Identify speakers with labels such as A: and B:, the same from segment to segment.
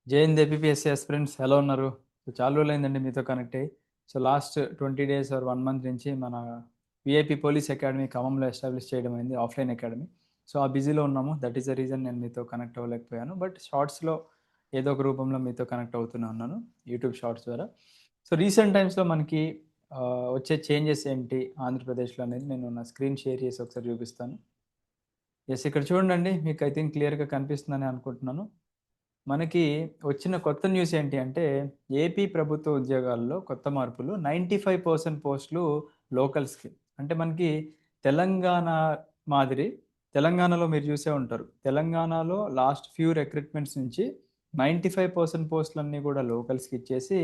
A: Jain APSC aspirants ఎలా ఉన్నారు? చాలా రోజులైందండి మీతో కనెక్ట్ అయ్యి. లాస్ట్ 20 డేస్ ఆర్ 1 మంత్ నుంచి మన వీఐపీ పోలీస్ అకాడమీ ఖమ్మంలో ఎస్టాబ్లిష్ చేయడం అయింది. Offline academy. ఆ బిజీలో ఉన్నాము. దట్ ఈస్ ద రీజన్ నేను మీతో కనెక్ట్ అవ్వలేకపోయాను. బట్ షార్ట్స్‌లో ఏదో ఒక రూపంలో మీతో కనెక్ట్ అవుతూనే ఉన్నాను. యూట్యూబ్ షార్ట్స్ ద్వారా. రీసెంట్ టైమ్స్‌లో మనకి వచ్చే చేంజెస్ ఏంటి ఆంధ్రప్రదేశ్‌లో అనేది నేను నా స్క్రీన్ షేర్ చేసి ఒకసారి చూపిస్తాను. ఇక్కడ చూడండండి. మీకు ఐ థింక్ క్లియర్‌గా కనిపిస్తుందని అనుకుంటున్నాను. మనకి వచ్చిన కొత్త న్యూస్ ఏంటి అంటే, ఏపీ ప్రభుత్వ ఉద్యోగాల్లో కొత్త మార్పులు. 95% పోస్టులు లోకల్స్‌కి. అంటే మనకి తెలంగాణ మాదిరి తెలంగాణలో మీరు చూసే ఉంటారు. తెలంగాణలో లాస్ట్ ఫ్యూ రిక్రూట్‌మెంట్స్ నుంచి 95% పోస్టులన్నీ కూడా లోకల్స్‌కి ఇచ్చేసి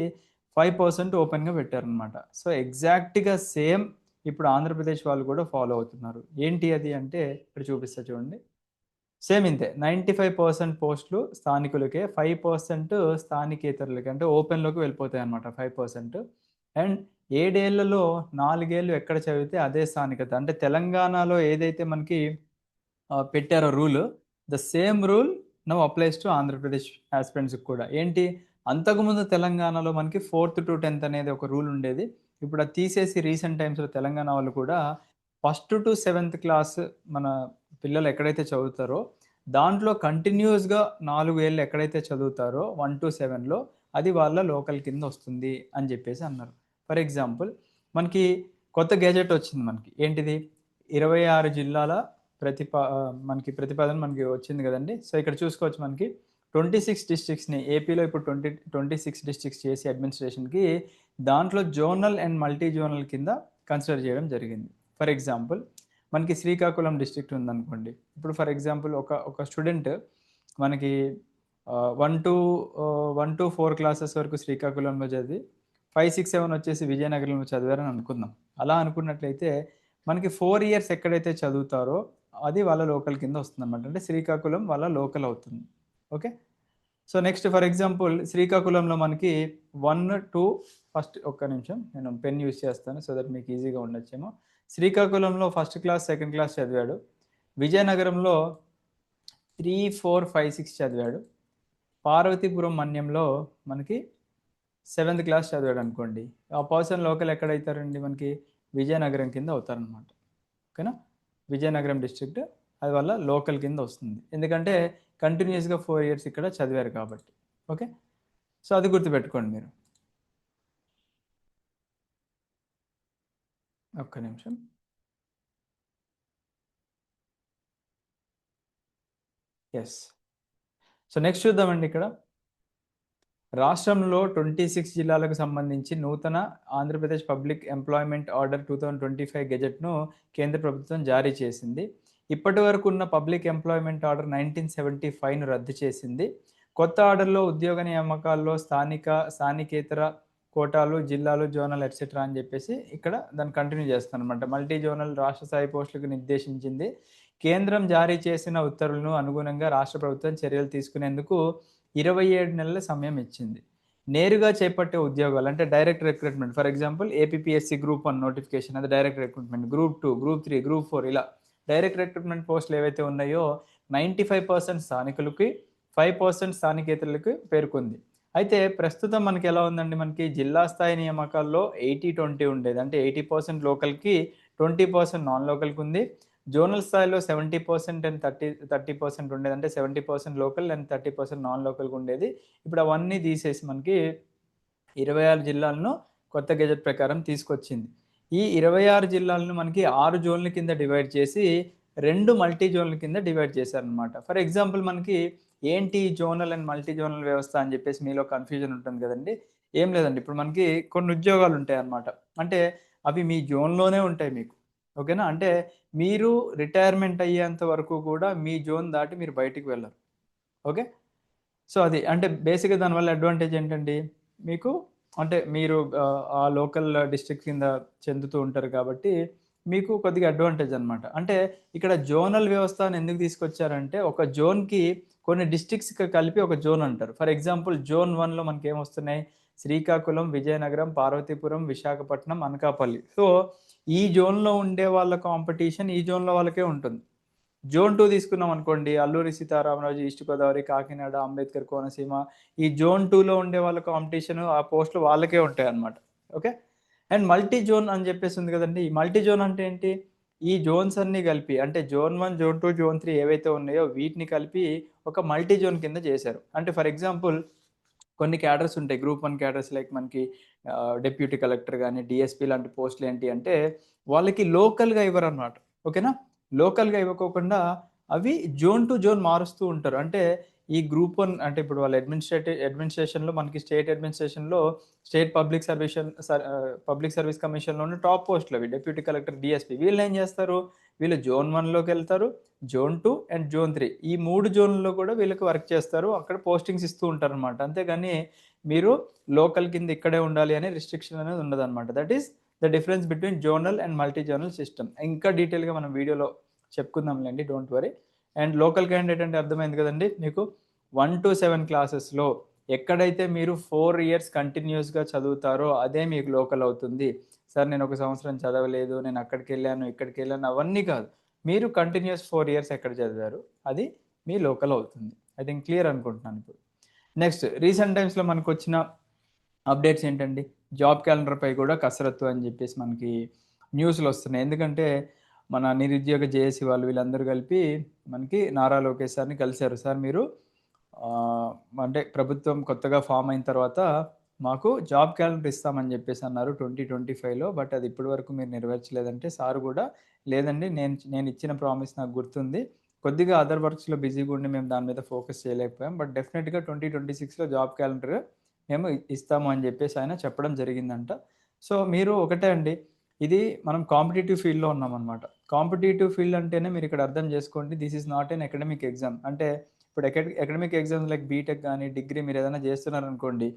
A: 5% ఓపెన్‌గా పెట్టారనమాట. ఎగ్జాక్ట్‌గా సేమ్ ఇప్పుడు ఆంధ్రప్రదేశ్ వాళ్ళు కూడా ఫాలో అవుతున్నారు. ఏంటి అది అంటే ఇక్కడ చూపిస్తా చూడండి. సేమ్ ఇంతే. 95% పోస్టులు స్థానికులకే, 5% స్థానికేతరులకి అంటే ఓపెన్‌లోకి వెళ్ళిపోతాయన్నమాట 5%. అండ్ 7 ఏళ్లలో 4 ఏళ్ళు ఎక్కడ చదివితే అదే స్థానికత. అంటే తెలంగాణలో ఏదైతే మనకి పెట్టారో rule, the same rule now applies to Andhra Pradesh యాస్పిరెంట్స్‌కి కూడా. ఏంటి అంతకుముందు తెలంగాణలో మనకి 4థ్-10థ్ అనేది ఒక రూల్ ఉండేది. ఇప్పుడు అది తీసేసి రీసెంట్ టైమ్స్‌లో తెలంగాణ వాళ్ళు కూడా ఫస్ట్ టు సెవెంత్ క్లాస్ మన పిల్లలు ఎక్కడైతే చదువుతారో, దాంట్లో కంటిన్యూయస్‌గా 4 ఏళ్ళు ఎక్కడైతే చదువుతారో 1-7లో అది వాళ్ళ లోకల్ కింద వస్తుంది అని జెప్పేసి అన్నారు. ఫర్ ఎగ్జాంపుల్ మనకి కొత్త గెజెట్ వచ్చింది మనకి. ఏంటిది? 26 జిల్లాల మనకి ప్రతిపాదన మనకి వచ్చింది గదండీ! ఇక్కడ చూసుకోవచ్చు మనకి 26 డిస్ట్రిక్ట్స్‌ని ఏపీలో ఇప్పుడు 26 డిస్ట్రిక్ట్స్ చేసి అడ్మినిస్ట్రేషన్‌కి దాంట్లో జోనల్ అండ్ మల్టీ జోనల్ కింద కన్సిడర్ చేయడం జరిగింది. ఫర్ ఎగ్జాంపుల్ మనకి శ్రీకాకుళం డిస్ట్రిక్ట్ ఉందనుకోండి. ఇప్పుడు ఫర్ ఎగ్జాంపుల్ ఒక స్టూడెంట్ మనకి 1-4 క్లాసెస్ వరకు శ్రీకాకుళంలో చదివి 5, 6, 7 వచ్చేసి విజయనగరంలో చదివారని అనుకుందాం. అలా అనుకున్నట్లయితే మనకి 4 ఇయర్స్ ఎక్కడైతే చదువుతారో అది వాళ్ళ లోకల్ కింద వస్తుందన్నమాట. అంటే శ్రీకాకుళం వాళ్ళ లోకల్ అవుతుంది. ఓకే. నెక్స్ట్ ఫర్ ఎగ్జాంపుల్ శ్రీకాకుళంలో మనకి 1-2 ఫస్ట్ ఒక్క నిమిషం నేను పెన్ యూజ్ చేస్తాను. దట్ మీకు ఈజీగా ఉండొచ్చేమో. శ్రీకాకుళంలో ఫస్ట్ క్లాస్, సెకండ్ క్లాస్ చదివాడు. విజయనగరంలో 3, 4, 5, 6 చదివాడు. పార్వతీపురం మన్యంలో మనకి సెవెంత్ క్లాస్ చదివాడనుకోండి. ఆ పర్సన్ లోకల్ ఎక్కడైతారండి మనకి? విజయనగరం కింద అవుతారనమాట. ఓకేనా? విజయనగరం డిస్ట్రిక్ట్ అది వాళ్ళ లోకల్ కింద వస్తుంది. ఎందుకంటే కంటిన్యూయస్‌గా 4 ఇయర్స్ ఇక్కడ చదివారు కాబట్టి. ఓకే. అది గుర్తుపెట్టుకోండి మీరు. ఒక్క నిమిషం. యెస్. నెక్స్ట్ చూద్దామండి ఇక్కడ. రాష్ట్రంలో 26 జిల్లాలకు సంబంధించి నూతన ఆంధ్రప్రదేశ్ పబ్లిక్ ఎంప్లాయ్‌మెంట్ ఆర్డర్ 2025 గెజెట్‌ను కేంద్ర ప్రభుత్వం జారీ చేసింది. ఇప్పటివరకు ఉన్న పబ్లిక్ ఎంప్లాయ్‌మెంట్ ఆర్డర్ 1975ను రద్దు చేసింది. కొత్త ఆర్డర్‌లో ఉద్యోగ నియామకాల్లో స్థానికేతర కోటాలు, జిల్లాలు, జోనల్ ఎట్సెట్రా అని చెప్పేసి ఇక్కడ దాన్ని కంటిన్యూ చేస్తానన్నమాట. మల్టీ జోనల్ రాష్ట్ర స్థాయి పోస్టులకు నిర్దేశించింది. కేంద్రం జారీ చేసిన ఉత్తర్వులను అనుగుణంగా రాష్ట్ర ప్రభుత్వం చర్యలు తీసుకునేందుకు 27 నెలల సమయం ఇచ్చింది. నేరుగా చేపట్టే ఉద్యోగాలు అంటే direct recruitment. For example APPSC group 1 notification అది direct recruitment. Group 2, group 3, group 4 ఇలా డైరెక్ట్ రిక్రూట్‌మెంట్ పోస్టులు ఏవైతే ఉన్నాయో 95% స్థానికులకి, 5% స్థానికేతరులకి పేర్కొంది. అయితే ప్రస్తుతం మనకి ఎలా ఉందండి మనకి జిల్లా స్థాయి నియామకాల్లో 80-20 ఉండేది. అంటే 80% లోకల్‌కి, 20% నాన్ లోకల్‌కి ఉంది. జోనల్ స్థాయిలో 70% అండ్ 30% ఉండేది. అంటే 70% లోకల్ అండ్ 30% నాన్ లోకల్‌గా ఉండేది. ఇప్పుడు అవన్నీ తీసేసి మనకి 26 జిల్లాలను కొత్త గెజెట్ ప్రకారం తీసుకొచ్చింది. ఈ 26 జిల్లాలను మనకి 6 జోన్‌ల కింద డివైడ్ చేసి 2 మల్టీ జోన్‌ల కింద డివైడ్ చేశారనమాట. ఫర్ ఎగ్జాంపుల్ మనకి ఏంటి జోనల్ అండ్ మల్టీ జోనల్ వ్యవస్థ అని చెప్పేసి మీలో కన్‌ఫ్యూజన్ ఉంటుంది గదండీ! ఏం లేదండి. ఇప్పుడు మనకి కొన్ని ఉద్యోగాలు ఉంటాయన్నమాట. అంటే అవి మీ జోన్‌లోనే ఉంటాయి మీకు. ఓకేనా? అంటే మీరు రిటైర్మెంట్ అయ్యేంత వరకు కూడా మీ జోన్ దాటి మీరు బయటికి వెళ్ళరు. ఓకే. అది అంటే బేసిక్‌గా దానివల్ల అడ్వాంటేజ్ ఏంటండి? మీకు అంటే మీరు ఆ లోకల్ డిస్ట్రిక్ట్ కింద చెందుతూ ఉంటారు కాబట్టి, మీకు కొద్దిగా అడ్వాంటేజ్ అనమాట. అంటే ఇక్కడ జోనల్ వ్యవస్థ అని ఎందుకు తీసుకొచ్చారంటే, ఒక జోన్‌కి కొన్ని డిస్ట్రిక్ట్స్‌కి కలిపి ఒక జోన్ అంటారు. ఫర్ ఎగ్జాంపుల్ జోన్ 1లో మనకేమొస్తున్నాయి? శ్రీకాకుళం, విజయనగరం, పార్వతీపురం, విశాఖపట్నం, అనకాపల్లి. ఈ జోన్‌లో ఉండే వాళ్ళ కాంపిటీషన్ ఈ జోన్‌లో వాళ్ళకే ఉంటుంది. జోన్ 2 తీసుకున్నాం అనుకోండి, అల్లూరి సీతారామరాజు, ఈస్ట్ గోదావరి, కాకినాడ, అంబేద్కర్ కోనసీమ, ఈ జోన్ 2లో ఉండే వాళ్ళ కాంపిటీషన్ ఆ పోస్టులు వాళ్ళకే ఉంటాయన్నమాట. ఓకే. అండ్ మల్టీ జోన్ అని చెప్పేసి ఉంది కదండీ! ఈ మల్టీ జోన్ అంటే ఏంటి? ఈ జోన్స్ అన్నీ కలిపి అంటే జోన్ 1, జోన్ 2, జోన్ 3 ఏవైతే ఉన్నాయో వీటిని కలిపి ఒక మల్టీ జోన్ కింద చేశారు. అంటే ఫర్ ఎగ్జాంపుల్ కొన్ని క్యాడర్స్ ఉంటాయి. గ్రూప్ 1 క్యాడర్స్ లైక్ మనకి డిప్యూటీ కలెక్టర్ గాని, డీఎస్పీ లాంటి పోస్టులు ఏంటి అంటే వాళ్ళకి లోకల్‌గా ఇవ్వరనమాట. ఓకేనా? లోకల్‌గా ఇవ్వకోకుండా అవి జోన్ టు జోన్ మారుస్తూ ఉంటారు. అంటే ఈ గ్రూప్ 1 అంటే ఇప్పుడు వాళ్ళ అడ్మినిస్ట్రేషన్‌లో మనకి స్టేట్ అడ్మినిస్ట్రేషన్‌లో స్టేట్ పబ్లిక్ సర్వీస్ కమిషన్‌లోనే టాప్ పోస్టులు అవి. డిప్యూటీ కలెక్టర్, డీఎస్పీ వీళ్ళేం చేస్తారు? వీళ్ళు జోన్ 1లోకెళ్తారు. జోన్ 2 అండ్ జోన్ 3 ఈ 3 జోన్‌లో కూడా వీళ్ళకి వర్క్ చేస్తారు. అక్కడ పోస్టింగ్స్ ఇస్తూ ఉంటారనమాట. అంతేగాని మీరు లోకల్ కింద ఇక్కడే ఉండాలి అనే రిస్ట్రిక్షన్ అనేది ఉండదనమాట. That is the difference between zonal and multi zonal system. ఇంకా డీటెయిల్‌గా మనం వీడియోలో చెప్పుకుందాంలెండి. Don't worry. And local candidate అంటే అర్థమైంది కదండీ మీకు. 1-7 క్లాసెస్‌లో ఎక్కడైతే మీరు 4 ఇయర్స్ కంటిన్యూయస్‌గా చదువుతారో అదే మీకు లోకల్ అవుతుంది. సార్ నేను ఒక సంవత్సరం చదవలేదు. నేను అక్కడికెళ్ళాను, ఇక్కడికెళ్ళాను అవన్నీ కాదు. మీరు కంటిన్యూయస్ 4 ఇయర్స్ ఎక్కడ చదివారు అది మీ లోకల్ అవుతుంది. ఐ థింక్ క్లియర్ అనుకుంటున్నాను ఇప్పుడు. నెక్స్ట్ రీసెంట్ టైమ్స్‌లో మనకొచ్చిన అప్డేట్స్ ఏంటండి? జాబ్ క్యాలెండర్‌పై కూడా కసరత్తు అని చెప్పేసి మనకి న్యూస్‌లొస్తున్నాయి. ఎందుకంటే మన నిరుద్యోగ జేఏసీ వాళ్ళు వీళ్ళందరూ కలిపి మనకి నారా లోకేష్ సార్‌ని కలిసారు. సార్ మీరు ఆహ్, అంటే ప్రభుత్వం కొత్తగా ఫార్మ్ అయిన తర్వాత మాకు జాబ్ క్యాలెండర్ ఇస్తామని జెప్పేసి అన్నారు 2025లో. బట్ అది ఇప్పటి వరకు మీరు నెరవేర్చలేదంటే సార్ గూడా లేదండి నేనిచ్చిన ప్రామిస్ నాకు గుర్తుంది. కొద్దిగా అదర్ వర్క్స్‌లో బిజీగా ఉండి మేము దాని మీద ఫోకస్ చేయలేకపోయాం. బట్ డెఫినిట్‌గా 2026లో జాబ్ క్యాలెండర్ మేము ఇస్తాము అని జెప్పేసి ఆయన చెప్పడం జరిగిందంట. సో, మీరు ఒకటే అండి. ఇది మనం కాంపిటీటివ్ ఫీల్డ్‌లో ఉన్నామనమాట. కాంపిటీటివ్ ఫీల్డ్ అంటేనే మీరిక్కడ అర్థం జేసుకోండి. This is not an academic exam. అంటే ఇప్పుడు అకాడమిక్ ఎగ్జామ్స్ లైక్ బీటెక్ గాని, డిగ్రీ మీరేదైనా జేస్తున్నారనుకోండి.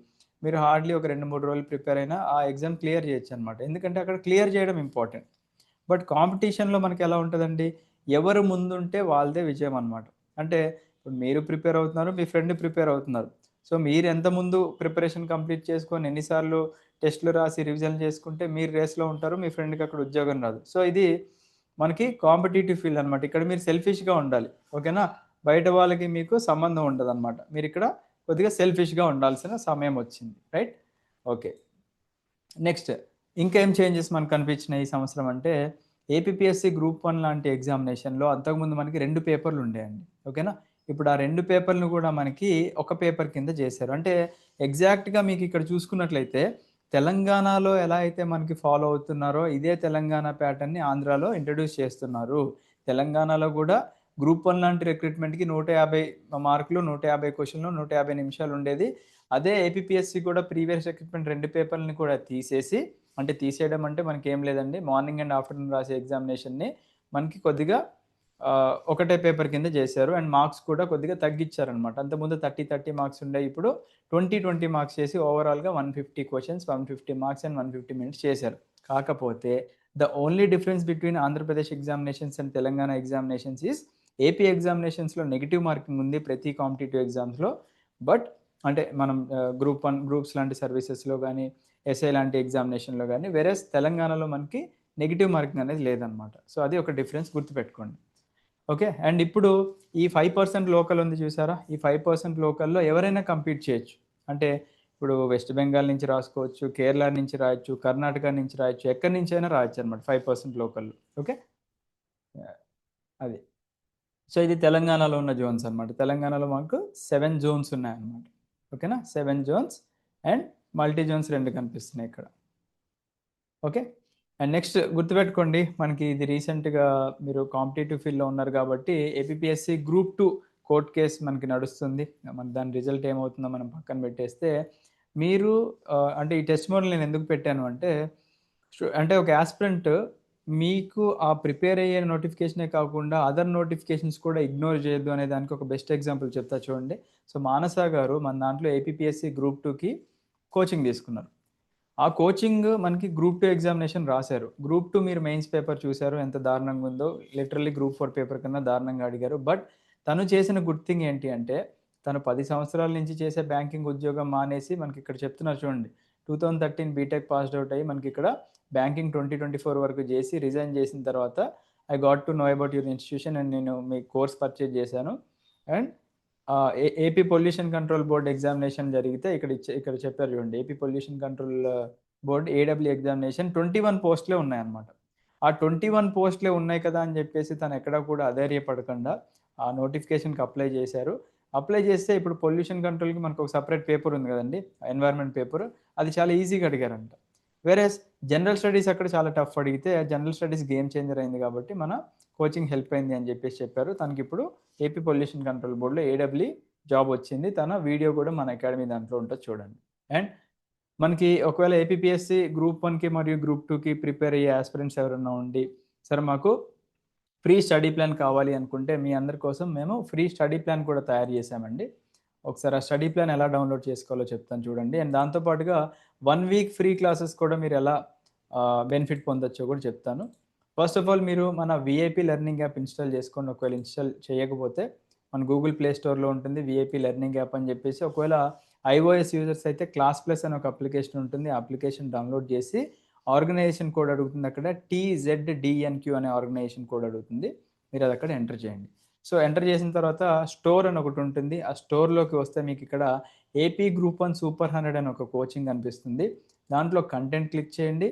A: మీరు హార్డ్‌లీ ఒక 2, 3 రోజులు ప్రిపేర్ అయినా ఆ ఎగ్జామ్ క్లియర్ జేయొచ్చనమాట. ఎందుకంటే అక్కడ క్లియర్ జేయడం ఇంపార్టెంట్. బట్ కాంపిటీషన్‌లో మనకెలా ఉంటదండి? ఎవరు ముందుంటే వాళ్ళదే విజయం అనమాట. అంటే ఇప్పుడు మీరు ప్రిపేర్ అవుతున్నారు. మీ ఫ్రెండ్ ప్రిపేర్ అవుతున్నారు. సో, మీరెంత ముందు ప్రిపరేషన్ కంప్లీట్ చేసుకొని ఎన్ని సార్లు టెస్ట్‌లు రాసి రివిజన్ చేసుకుంటే మీరు రేస్‌లో ఉంటారు. మీ ఫ్రెండ్‌కి అక్కడ ఉద్యోగం రాదు. సో, ఇది మనకి కాంపిటీటివ్ ఫీల్డ్ అనమాట. ఇక్కడ మీరు సెల్ఫిష్‌గా ఉండాలి. ఓకేనా? బయట వాళ్ళకి మీకు సంబంధం ఉండదనమాట. మీరిక్కడ కొద్దిగా సెల్ఫిష్‌గా ఉండాల్సిన సమయం వచ్చింది. రైట్? ఓకే. నెక్స్ట్ ఇంకేం చేంజెస్ మనకు కనిపించినాయి ఈ సంవత్సరం అంటే, ఏపీపీఎస్సీ గ్రూప్ 1 లాంటి ఎగ్జామినేషన్‌లో అంతకుముందు మనకి 2 పేపర్‌లు ఉండేయండి. ఓకేనా? ఇప్పుడు ఆ 2 పేపర్‌లను కూడా మనకి ఒక పేపర్ కింద చేశారు. అంటే ఎగ్జాక్ట్‌గా మీకు ఇక్కడ చూసుకున్నట్లయితే, తెలంగాణలో ఎలా అయితే మనకి ఫాలో అవుతున్నారో, ఇదే తెలంగాణ ప్యాటర్న్‌ని ఆంధ్రాలో ఇంట్రొడ్యూస్ చేస్తున్నారు. తెలంగాణలో కూడా గ్రూప్ 1 లాంటి రిక్రూట్‌మెంట్‌కి 150 మార్కులు, 150 క్వెషన్‌లు, 150 నిమిషాలు ఉండేది. అదే ఏపీపీఎస్సీ కూడా ప్రీవియస్ రిక్రూట్‌మెంట్ 2 పేపర్‌లని కూడా తీసేసి అంటే తీసేయడం అంటే మనకేం లేదండి. మార్నింగ్ అండ్ ఆఫ్టర్‌నూన్ రాసే ఎగ్జామినేషన్‌ని మనకి కొద్దిగా ఒకటే పేపర్ కింద చేశారు. అండ్ మార్క్స్ కూడా కొద్దిగా తగ్గిచ్చారనమాట. అంతకుముందు 30, 30 మార్క్స్ ఉండేయి. ఇప్పుడు 20, 20 మార్క్స్ చేసి ఓవరాల్‌గా 150 క్వెషన్స్, 150 మార్క్స్ అండ్ 150 మినిట్స్ చేశారు. కాకపోతే the only difference between Andhra Pradesh examinations and Telangana examinations is AP ఎగ్జామినేషన్స్‌లో నెగెటివ్ మార్కింగ్ ఉంది ప్రతి కాంపిటీటివ్ ఎగ్జామ్స్‌లో. బట్ అంటే మనం గ్రూప్ 1 గ్రూప్స్ లాంటి సర్వీసెస్‌లో గాని, ఎస్ఐ లాంటి ఎగ్జామినేషన్‌లో గాని, వేరేస్ తెలంగాణలో మనకి నెగెటివ్ మార్కింగ్ అనేది లేదనమాట. సో, అది ఒక డిఫరెన్స్ గుర్తుపెట్టుకోండి. ఓకే. అండ్ ఇప్పుడు ఈ 5% లోకల్ ఉంది చూసారా? ఈ 5% లోకల్‌లో ఎవరైనా కంపీట్ చేయొచ్చు. అంటే ఇప్పుడు వెస్ట్ బెంగాల్ నుంచి రాసుకోవచ్చు, కేరళ నుంచి రాయొచ్చు, కర్ణాటక నుంచి రాయొచ్చు, ఎక్కడి నుంచైనా రాయొచ్చనమాట 5% లోకల్‌లో. ఓకే. యాహ్! అది. సో, ఇది తెలంగాణలో ఉన్న జోన్స్ అన్నమాట. తెలంగాణలో మాకు 7 జోన్స్ ఉన్నాయన్నమాట. ఓకేనా? 7 జోన్స్ అండ్ మల్టీ జోన్స్ 2 కనిపిస్తున్నాయి ఇక్కడ. ఓకే. అండ్ నెక్స్ట్ గుర్తుపెట్టుకోండి. మనకి ఇది రీసెంట్‌గా మీరు కాంపిటీటివ్ ఫీల్డ్‌లో ఉన్నారు కాబట్టి ఏపీపీఎస్సీ గ్రూప్ 2 కోర్ట్ కేస్ మనకి నడుస్తుంది. మన దాని రిజల్ట్ ఏమవుతుందో మనం పక్కన పెట్టేస్తే, మీరు అంటే ఈ టెస్టిమోనియల్ నేను ఎందుకు పెట్టాను అంటే, అంటే ఒక యాస్పిరెంట్ మీకు ఆ ప్రిపేర్ అయ్యే నోటిఫికేషనే కాకుండా అదర్ నోటిఫికేషన్స్ కూడా ఇగ్నోర్ చేయొద్దు అనే దానికి ఒక బెస్ట్ ఎగ్జాంపుల్ చెప్తా చూడండి. సో, మానస గారు మన దాంట్లో ఏపీపీఎస్సీ గ్రూప్ 2కి కోచింగ్ తీసుకున్నారు. ఆ కోచింగ్ మనకి గ్రూప్ 2 ఎగ్జామినేషన్ రాసారు. గ్రూప్ 2 మీరు మెయిన్స్ పేపర్ చూసారు ఎంత దారుణంగా ఉందో. లిటరల్లీ గ్రూప్ 4 పేపర్ కన్నా దారుణంగా అడిగారు. బట్ తను చేసిన గుడ్ థింగ్ ఏంటి అంటే, తను 10 సంవత్సరాల నుంచి చేసే బ్యాంకింగ్ ఉద్యోగం మానేసి మనకిక్కడ చెప్తున్నారు చూడండి. 2013 బీటెక్ పాస్డ్ ఔట్ అయ్యి మనకిక్కడ బ్యాంకింగ్ 2024 వరకు చేసి రిజైన్ చేసిన తర్వాత I got to know about your institution and నేను మీ కోర్స్ పర్చేజ్ చేశాను. And AP pollution control board examination జరిగితే ఇక్కడ చెప్పారు చూడండి. AP pollution control board AW examination 21 పోస్టులే ఉన్నాయన్నమాట. ఆ 21 పోస్టులే ఉన్నాయి కదా అని చెప్పేసి తను ఎక్కడా కూడా అధైర్యపడకుండా ఆ నోటిఫికేషన్కి అప్లై చేశారు. అప్లై చేస్తే ఇప్పుడు పొల్యూషన్ కంట్రోల్కి మనకు ఒక సపరేట్ పేపర్ ఉంది కదండి, ఎన్వైర్న్మెంట్ పేపర్. అది చాలా ఈజీగా అడిగారంట. వేరేస్ జనరల్ స్టడీస్ అక్కడ చాలా టఫ్ అడిగితే జనరల్ స్టడీస్ గేమ్ చేంజర్ అయింది కాబట్టి మన కోచింగ్ హెల్ప్ అయింది అని చెప్పేసి చెప్పారు. తనకి ఇప్పుడు ఏపీ పొల్యూషన్ కంట్రోల్ బోర్డులో ఏడబ్ల్యూ జాబ్ వచ్చింది. తన వీడియో కూడా మన అకాడమీ దాంట్లో ఉంటుంది చూడండి. అండ్ మనకి ఒకవేళ ఏపీపీఎస్సీ గ్రూప్ 1కి మరియు గ్రూప్ 2కి ప్రిపేర్ అయ్యే ఆస్పిరెంట్స్ ఎవరైనా ఉండి సరే మాకు ఫ్రీ స్టడీ ప్లాన్ కావాలి అనుకుంటే మీ అందరి కోసం మేము ఫ్రీ స్టడీ ప్లాన్ కూడా తయారు చేశామండి. ఒకసారి ఆ స్టడీ ప్లాన్ ఎలా డౌన్లోడ్ చేసుకోవాలో చెప్తాను చూడండి. అండ్ దాంతోపాటుగా 1 వీక్ ఫ్రీ క్లాసెస్ కూడా మీరు ఎలా బెనిఫిట్ పొందొచ్చో కూడా చెప్తాను. ఫస్ట్ ఆఫ్ ఆల్ మీరు మన విఐపీ లెర్నింగ్ యాప్ ఇన్స్టాల్ చేసుకోండి. ఒకవేళ ఇన్స్టాల్ చేయకపోతే మన గూగుల్ ప్లే స్టోర్లో ఉంటుంది విఐపీ లెర్నింగ్ యాప్ అని చెప్పేసి. ఒకవేళ iOS యూజర్స్ అయితే క్లాస్ ప్లస్ అని ఒక అప్లికేషన్ ఉంటుంది. ఆ అప్లికేషన్ డౌన్లోడ్ చేసి ఆర్గనైజేషన్ కోడ్ అడుగుతుంది. అక్కడ TZDNQ అనే ఆర్గనైజేషన్ కోడ్ అడుగుతుంది. మీరు అది అక్కడ ఎంటర్ చేయండి. సో ఎంటర్ చేసిన తర్వాత స్టోర్ అని ఒకటి ఉంటుంది. ఆ స్టోర్లోకి వస్తే మీకు ఇక్కడ ఏపీ గ్రూప్ 1 సూపర్ 100 అని ఒక కోచింగ్ కనిపిస్తుంది. దాంట్లో కంటెంట్ క్లిక్ చేయండి.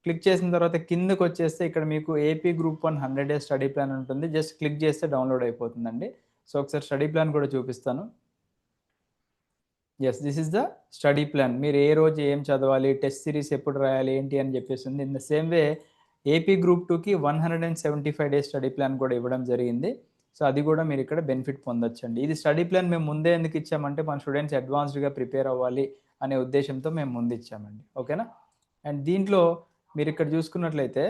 A: క్లిక్ చేసిన తర్వాత కిందకు వచ్చేస్తే ఇక్కడ మీకు AP group 1 100 days study plan ఉంటుంది. జస్ట్ క్లిక్ చేస్తే డౌన్లోడ్ అయిపోతుందండి. సో ఒకసారి స్టడీ ప్లాన్ కూడా చూపిస్తాను. Yes, this is the study plan. మీరు ఏ రోజు ఏం చదవాలి, టెస్ట్ సిరీస్ ఎప్పుడు రాయాలి ఏంటి అని చెప్పేసి ఉంది. In the same way AP group 2కి 175 డేస్ స్టడీ ప్లాన్ కూడా ఇవ్వడం జరిగింది. సో అది కూడా మీరు ఇక్కడ బెనిఫిట్ పొందొచ్చండి. ఇది స్టడీ ప్లాన్ మేము ముందే ఎందుకు ఇచ్చామంటే మన స్టూడెంట్స్ అడ్వాన్స్డ్గా ప్రిపేర్ అవ్వాలి అనే ఉద్దేశంతో మేము ముందు ఇచ్చామండి. ఓకేనా. అండ్ దీంట్లో మీరు ఇక్కడ చూసుకున్నట్లయితే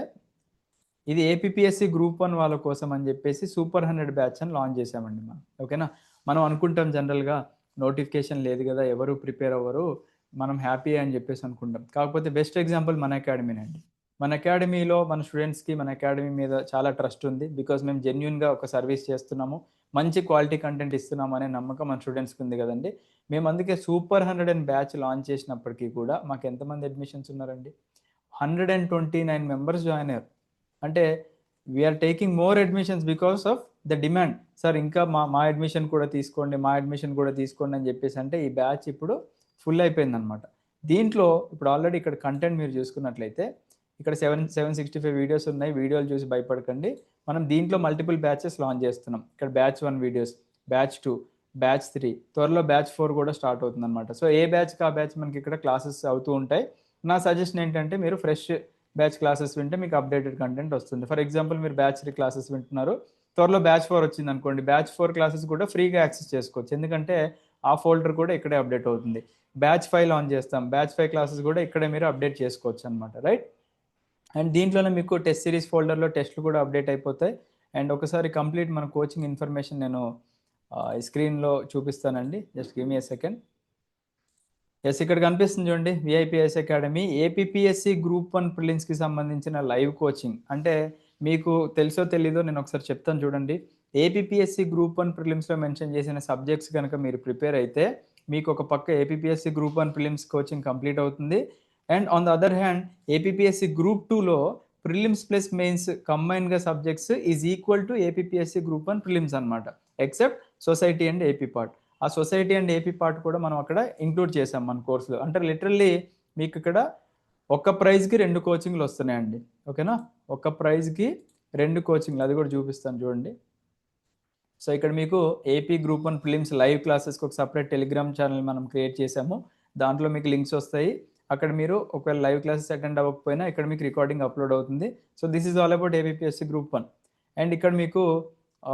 A: ఇది ఏపీపీఎస్సీ గ్రూప్ 1 వాళ్ళ కోసం అని చెప్పేసి సూపర్ 100 బ్యాచ్ అని లాంచ్ చేసామండి మనం. ఓకేనా. మనం అనుకుంటాం జనరల్గా నోటిఫికేషన్ లేదు కదా, ఎవరు ప్రిపేర్ అవ్వరు, మనం హ్యాపీ అని చెప్పేసి అనుకుంటాం. కాకపోతే బెస్ట్ ఎగ్జాంపుల్ మన అకాడమీనండి. మన అకాడమీలో మన స్టూడెంట్స్కి మన అకాడమీ మీద చాలా ట్రస్ట్ ఉంది. బికాజ్ మేము జెన్యున్గా ఒక సర్వీస్ చేస్తున్నాము, మంచి క్వాలిటీ కంటెంట్ ఇస్తున్నాము అనే నమ్మకం మన స్టూడెంట్స్కి ఉంది కదండి. మేము అందుకే సూపర్ 100 బ్యాచ్ లాంచ్ చేసినప్పటికీ కూడా మాకు ఎంతమంది అడ్మిషన్స్ ఉన్నారండి? 129 మెంబర్స్ జాయిన్ అయ్యారు. అంటే we are taking more admissions because of the demand. Sir ఇంకా మా అడ్మిషన్ కూడా తీసుకోండి, మా అడ్మిషన్ కూడా తీసుకోండి అని చెప్పేసి అంటే ఈ బ్యాచ్ ఇప్పుడు ఫుల్ అయిపోయింది అనమాట. దీంట్లో ఇప్పుడు ఆల్రెడీ ఇక్కడ కంటెంట్ మీరు చూసుకున్నట్లయితే ఇక్కడ 765 వీడియోస్ ఉన్నాయి. వీడియోలు చూసి భయపడకండి. మనం దీంట్లో మల్టిపుల్ బ్యాచెస్ లాంచ్ చేస్తున్నాం. ఇక్కడ బ్యాచ్ 1 వీడియోస్, బ్యాచ్ 2, బ్యాచ్ 3, త్వరలో బ్యాచ్ 4 కూడా స్టార్ట్ అవుతుంది అనమాట. సో ఏ బ్యాచ్కి ఆ బ్యాచ్ మనకి ఇక్కడ క్లాసెస్ అవుతూ ఉంటాయి. నా సజెషన్ ఏంటంటే మీరు ఫ్రెష్ బ్యాచ్ క్లాసెస్ వింటే మీకు అప్డేటెడ్ కంటెంట్ వస్తుంది. ఫర్ ఎగ్జాంపుల్ మీరు బ్యాచ్ 3 క్లాసెస్ వింటున్నారు, త్వరలో బ్యాచ్ 4 వచ్చింది అనుకోండి, బ్యాచ్ 4 క్లాసెస్ కూడా ఫ్రీగా యాక్సెస్ చేసుకోవచ్చు. ఎందుకంటే ఆ ఫోల్డర్ కూడా ఇక్కడే అప్డేట్ అవుతుంది. బ్యాచ్ 5 లాంచ్ చేస్తాం, బ్యాచ్ 5 క్లాసెస్ కూడా ఇక్కడే మీరు అప్డేట్ చేసుకోవచ్చు అనమాట. రైట్. అండ్ దీంట్లోనే మీకు టెస్ట్ సిరీస్ ఫోల్డర్లో టెస్ట్లు కూడా అప్డేట్ అయిపోతాయి. అండ్ ఒకసారి కంప్లీట్ మన కోచింగ్ ఇన్ఫర్మేషన్ నేను స్క్రీన్లో చూపిస్తానండి. Just give me a second. Yes, ఇక్కడ కనిపిస్తుంది చూడండి, విఐపిఎస్ అకాడమీ ఏపీపీఎస్సీ గ్రూప్ 1 ప్రిలిమ్స్కి సంబంధించిన లైవ్ కోచింగ్. అంటే మీకు తెలుసో తెలీదో నేను ఒకసారి చెప్తాను చూడండి. ఏపీపీఎస్సీ గ్రూప్ 1 ప్రిలిమ్స్లో మెన్షన్ చేసిన సబ్జెక్ట్స్ కనుక మీరు ప్రిపేర్ అయితే మీకు ఒక పక్క APPSC group 1 prelims coaching complete అవుతుంది. And on the other hand APPSC group 2లో ప్రిలిమ్స్ ప్లస్ మెయిన్స్ కంబైన్గా subjects is equal to APPSC group 1 prelims అనమాట, except society and AP part. ఆ సొసైటీ అండ్ ఏపీ పార్ట్ కూడా మనం అక్కడ include చేసాం మన కోర్సులో. అంటే లిటరల్లీ మీకు ఇక్కడ ఒక్క ప్రైజ్కి 2 కోచింగ్లు వస్తున్నాయండి. ఓకేనా, ఒక్క ప్రైజ్కి 2 కోచింగ్లు, అది కూడా చూపిస్తాను చూడండి. సో ఇక్కడ మీకు ఏపీ గ్రూప్ 1 ప్రిలిమ్స్ లైవ్ క్లాసెస్కి ఒక సపరేట్ టెలిగ్రామ్ ఛానల్ మనం క్రియేట్ చేసాము. దాంట్లో మీకు లింక్స్ వస్తాయి. అక్కడ మీరు ఒకవేళ లైవ్ క్లాసెస్ అటెండ్ అవ్వకపోయినా ఇక్కడ మీకు రికార్డింగ్ అప్లోడ్ అవుతుంది. So this is all about APPSC group 1. And ఇక్కడ మీకు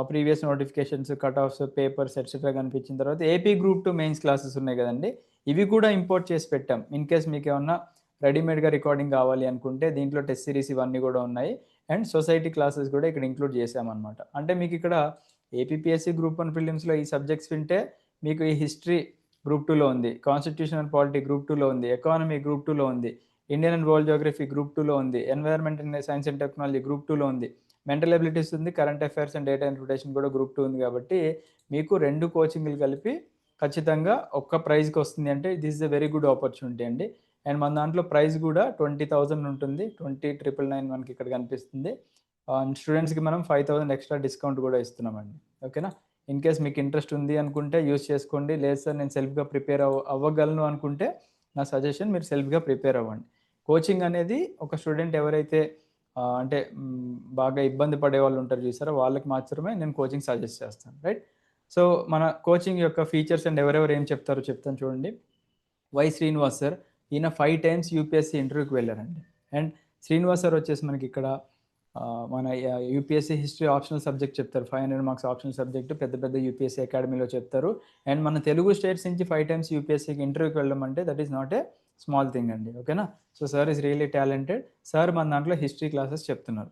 A: previous notifications, cut offs, papers etcetera కనిపించిన తర్వాత ఏపీ గ్రూప్ 2 మెయిన్స్ క్లాసెస్ ఉన్నాయి కదండి, ఇవి కూడా ఇంపోర్ట్ చేసి పెట్టాం. ఇన్ కేస్ మీకు ఏమన్నా రెడీమేడ్గా రికార్డింగ్ కావాలి అనుకుంటే దీంట్లో టెస్ట్ సిరీస్ ఇవన్నీ కూడా ఉన్నాయి. అండ్ సొసైటీ క్లాసెస్ కూడా ఇక్కడ ఇంక్లూడ్ చేసామన్నమాట. అంటే మీకు ఇక్కడ ఏపీపీఎస్సీ గ్రూప్ 1 ప్రిలిమ్స్లో ఈ సబ్జెక్ట్స్ వింటే మీకు ఈ హిస్టరీ గ్రూప్ 2లో ఉంది, కాన్స్టిట్యూషన్ అండ్ పాలిటీ గ్రూప్ 2లో ఉంది, ఎకానమీ గ్రూప్ 2లో ఉంది, Indian and world Geography group 2లో ఉంది, environment and science and technology group 2లో ఉంది, మెంటల్ ఎబిలిటీస్ ఉంది, current affairs and data interpretation కూడా గ్రూప్ 2 ఉంది. కాబట్టి మీకు 2 కోచింగ్లు కలిపి ఖచ్చితంగా ఒక్క ప్రైజ్కి వస్తుంది. అంటే this is a very good opportunity అండి. అండ్ మన దాంట్లో ప్రైస్ కూడా 20,000 ఉంటుంది. 20,999 మనకి ఇక్కడ కనిపిస్తుంది. స్టూడెంట్స్కి మనం 5,000 ఎక్స్ట్రా డిస్కౌంట్ కూడా ఇస్తున్నామండి. ఓకేనా. ఇన్ కేస్ మీకు ఇంట్రెస్ట్ ఉంది అనుకుంటే యూజ్ చేసుకోండి. లేదు సార్ నేను సెల్ఫ్గా ప్రిపేర్ అవ్వగలను అనుకుంటే నా సజెషన్ మీరు సెల్ఫ్గా ప్రిపేర్ అవ్వండి. కోచింగ్ అనేది ఒక స్టూడెంట్ ఎవరైతే అంటే బాగా ఇబ్బంది పడే వాళ్ళు ఉంటారు చూసారా, వాళ్ళకి మాత్రమే నేను కోచింగ్ సజెస్ట్ చేస్తాను, రైట్. సో మన కోచింగ్ యొక్క ఫీచర్స్ అండ్ ఎవరెవరు ఏం చెప్తారో చెప్తాను చూడండి. వై శ్రీనివాస్ సార్, ఈయన 5 టైమ్స్ యూపీఎస్సీ ఇంటర్వ్యూకి వెళ్ళారండి. అండ్ శ్రీనివాస్ సార్ వచ్చేసి మనకి ఇక్కడ మన యూపీఎస్సీ హిస్టరీ ఆప్షనల్ సబ్జెక్ట్ చెప్తారు. 500 మార్క్స్ ఆప్షనల్ సబ్జెక్ట్ పెద్ద పెద్ద యూపీఎస్సీ అకాడమీలో చెప్తారు. అండ్ మన తెలుగు స్టేట్స్ నుంచి 5 టైమ్స్ యూపీఎస్సీకి ఇంటర్వ్యూకి వెళ్ళడం అంటే that is not a small thing అండి. ఓకేనా. So sir is really talented. Sir మన దాంట్లో హిస్టరీ క్లాసెస్ చెప్తున్నారు.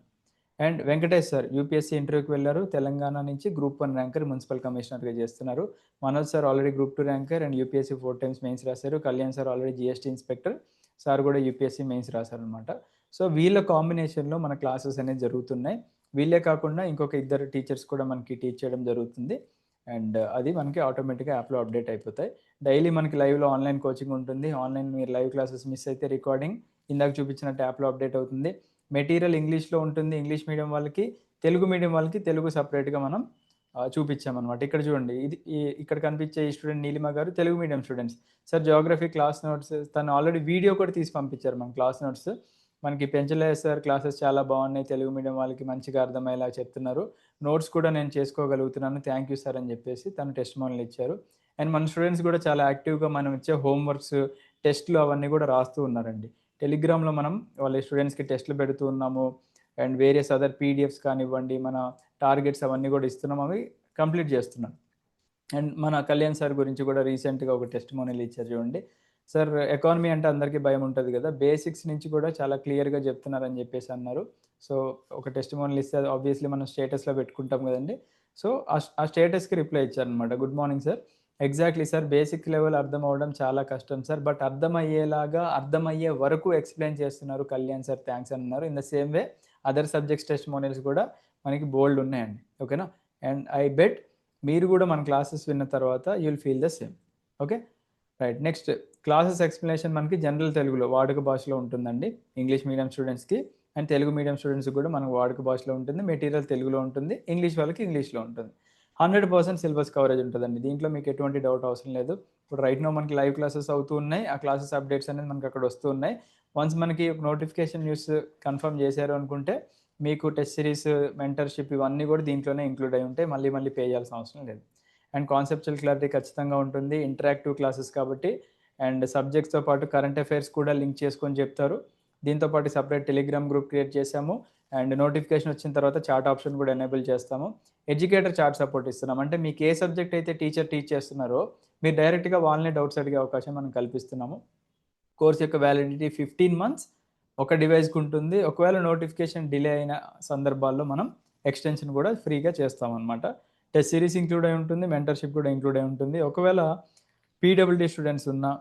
A: అండ్ వెంకటేష్ సార్ యూపీఎస్సీ ఇంటర్వ్యూకి వెళ్ళారు. తెలంగాణ నుంచి గ్రూప్ 1 ర్యాంకర్, మున్సిపల్ కమిషనర్గా చేస్తున్నారు. Manoj sir already group 2 ranker and UPSC 4 times mains రాశారు. Kalyan sir already GST inspector, sir కూడా యూపీఎస్సీ మెయిన్స్ రాశారనమాట. సో వీళ్ళ కాంబినేషన్లో మన క్లాసెస్ అనేది జరుగుతున్నాయి. వీళ్ళే కాకుండా ఇంకొక 2 టీచర్స్ కూడా మనకి టీచ్ చేయడం జరుగుతుంది. అండ్ అది మనకి ఆటోమేటిక్గా యాప్లో అప్డేట్ అయిపోతాయి. డైలీ మనకి లైవ్లో ఆన్లైన్ కోచింగ్ ఉంటుంది. ఆన్లైన్ మీరు లైవ్ క్లాసెస్ మిస్ అయితే రికార్డింగ్ ఇందాక చూపించినట్టు యాప్లో అప్డేట్ అవుతుంది. మెటీరియల్ ఇంగ్లీష్లో ఉంటుంది. ఇంగ్లీష్ మీడియం వాళ్ళకి, తెలుగు మీడియం వాళ్ళకి తెలుగు సపరేట్గా మనం చూపించామన్నమాట. ఇక్కడ చూడండి, ఇది ఇక్కడ కనిపించే ఈ స్టూడెంట్ నీలిమ గారు Telugu medium students. Sir Geography class notes తను ఆల్రెడీ వీడియో కూడా తీసి పంపించారు మన క్లాస్ నోట్స్. మనకి పెంచలే సార్ క్లాసెస్ చాలా బాగున్నాయి, తెలుగు మీడియం వాళ్ళకి మంచిగా అర్థమయ్యేలా చెప్తున్నారు, నోట్స్ కూడా నేను చేసుకోగలుగుతున్నాను, థ్యాంక్ యూ సార్ అని చెప్పేసి తను టెస్టిమోనియల్ ఇచ్చారు. అండ్ మన స్టూడెంట్స్ కూడా చాలా యాక్టివ్గా మనం ఇచ్చే హోంవర్క్స్, టెస్ట్లు అవన్నీ కూడా రాస్తూ ఉన్నారండి. టెలిగ్రామ్లో మనం వాళ్ళ స్టూడెంట్స్కి టెస్ట్లు పెడుతూ ఉన్నాము. అండ్ వేరియస్ అదర్ పీడిఎఫ్స్ కానివ్వండి, మన టార్గెట్స్ అవన్నీ కూడా ఇస్తున్నాం, అవి కంప్లీట్ చేస్తున్నాం. అండ్ మన కళ్యాణ్ సార్ గురించి కూడా రీసెంట్గా ఒక టెస్టిమోనియల్ ఇచ్చారు చూడండి. సార్ ఎకానమీ అంటే అందరికీ భయం ఉంటుంది కదా, బేసిక్స్ నుంచి కూడా చాలా క్లియర్గా చెప్తున్నారని చెప్పేసి అన్నారు. సో ఒక టెస్టిమోనియల్ ఇస్తే ఆబ్వియస్లీ మనం స్టేటస్లో పెట్టుకుంటాం కదండి. సో ఆ స్టేటస్కి రిప్లై ఇచ్చారనమాట. Good morning sir, exactly sir, basic level అర్థం అవ్వడం చాలా కష్టం సార్, బట్ అర్థమయ్యేలాగా అర్థమయ్యే వరకు ఎక్స్ప్లెయిన్ చేస్తున్నారు కళ్యాణ్ సార్, థ్యాంక్స్ అన్నారు. In the same way other subjects testimonials కూడా మనకి బోల్డ్ ఉన్నాయండి. ఓకేనా. అండ్ ఐ బెట్ మీరు కూడా మన క్లాసెస్ విన్న తర్వాత you will feel the same. Okay right. Next classes explanation మనకి జనరల్ తెలుగులో వాడుక భాషలో ఉంటుందండి ఇంగ్లీష్ మీడియం స్టూడెంట్స్కి. అండ్ తెలుగు మీడియం స్టూడెంట్స్కి కూడా మనకు వాడుక భాషలో ఉంటుంది. మెటీరియల్ తెలుగులో ఉంటుంది, ఇంగ్లీష్ వాళ్ళకి ఇంగ్లీష్లో ఉంటుంది. 100% సిలబస్ కవరేజ్ ఉంటుందండి. దీంట్లో మీకు ఎటువంటి డౌట్ అవసరం లేదు. ఇప్పుడు రైట్ నో మనకి లైవ్ క్లాసెస్ అవుతూ ఉన్నాయి. ఆ క్లాసెస్ అప్డేట్స్ అనేది మనకి అక్కడ వస్తూ ఉన్నాయి. వన్స్ మనకి నోటిఫికేషన్ న్యూస్ కన్ఫర్మ్ చేశారు అనుకుంటే మీకు టెస్ట్ సిరీస్, మెంటర్షిప్ ఇవన్నీ కూడా దీంట్లోనే ఇంక్లూడ్ అయి ఉంటాయి. మళ్ళీ మళ్ళీ పే చేయాల్సిన అవసరం లేదు. అండ్ కాన్సెప్చువల్ క్లారిటీ ఖచ్చితంగా ఉంటుంది. ఇంటరాక్టివ్ క్లాసెస్ కాబట్టి. అండ్ సబ్జెక్ట్స్తో పాటు కరెంట్ అఫైర్స్ కూడా లింక్ చేసుకొని చెప్తారు. దీంతోపాటు సపరేట్ టెలిగ్రామ్ గ్రూప్ క్రియేట్ చేశాము. అండ్ నోటిఫికేషన్ వచ్చిన తర్వాత చాట్ ఆప్షన్ కూడా ఎనేబుల్ చేస్తాము. ఎడ్యుకేటర్ చాట్ సపోర్ట్ ఇస్తున్నాం. అంటే మీకు ఏ సబ్జెక్ట్ అయితే టీచర్ టీచ్ చేస్తున్నారో మీరు డైరెక్ట్గా వాళ్ళనే డౌట్స్ అడిగే అవకాశం మనం కల్పిస్తున్నాము. కోర్స్ యొక్క వ్యాలిడిటీ 15 months ఒక డివైస్కి ఉంటుంది. ఒకవేళ నోటిఫికేషన్ డిలే అయిన సందర్భాల్లో మనం ఎక్స్టెన్షన్ కూడా ఫ్రీగా చేస్తామన్నమాట. టెస్ట్ సిరీస్ ఇంక్లూడ్ అయి ఉంటుంది, మెంటర్షిప్ కూడా ఇంక్లూడ్ అయి ఉంటుంది. ఒకవేళ పీడబ్ల్యూడీ స్టూడెంట్స్ ఉన్నా,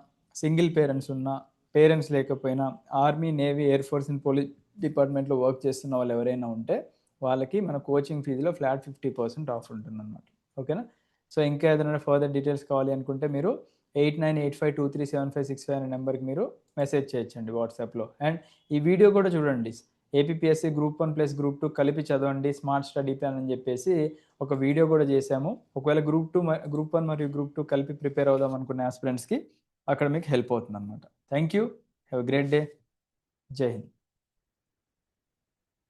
A: సింగిల్ పేరెంట్స్ ఉన్నా, పేరెంట్స్ లేకపోయినా, army, navy, air force and police డిపార్ట్మెంట్లో వర్క్ చేస్తున్న వాళ్ళు ఎవరైనా ఉంటే వాళ్ళకి మన కోచింగ్ ఫీజులో ఫ్లాట్ 50% ఆఫ్ ఉంటుందన్నమాట. ఓకేనా. సో ఇంకా ఏదైనా ఫర్దర్ డీటెయిల్స్ కావాలి అనుకుంటే మీరు 8985237565 అనే నెంబర్కి మీరు మెసేజ్ చేయొచ్చండి వాట్సాప్లో. అండ్ ఈ వీడియో కూడా చూడండి. ఏపీఎస్సీ గ్రూప్ 1 ప్లస్ గ్రూప్ 2 కలిపి చదవండి స్మార్ట్ స్టడీ ప్లాన్ అని చెప్పేసి ఒక వీడియో కూడా చేశాము. ఒకవేళ గ్రూప్ 1 మరియు గ్రూప్ 2 కలిపి ప్రిపేర్ అవుదాం అనుకునే ఆస్పిరెంట్స్కి అక్కడ మీకు హెల్ప్ అవుతుంది అనమాట. Thank you. Have a great day. జై హింద్.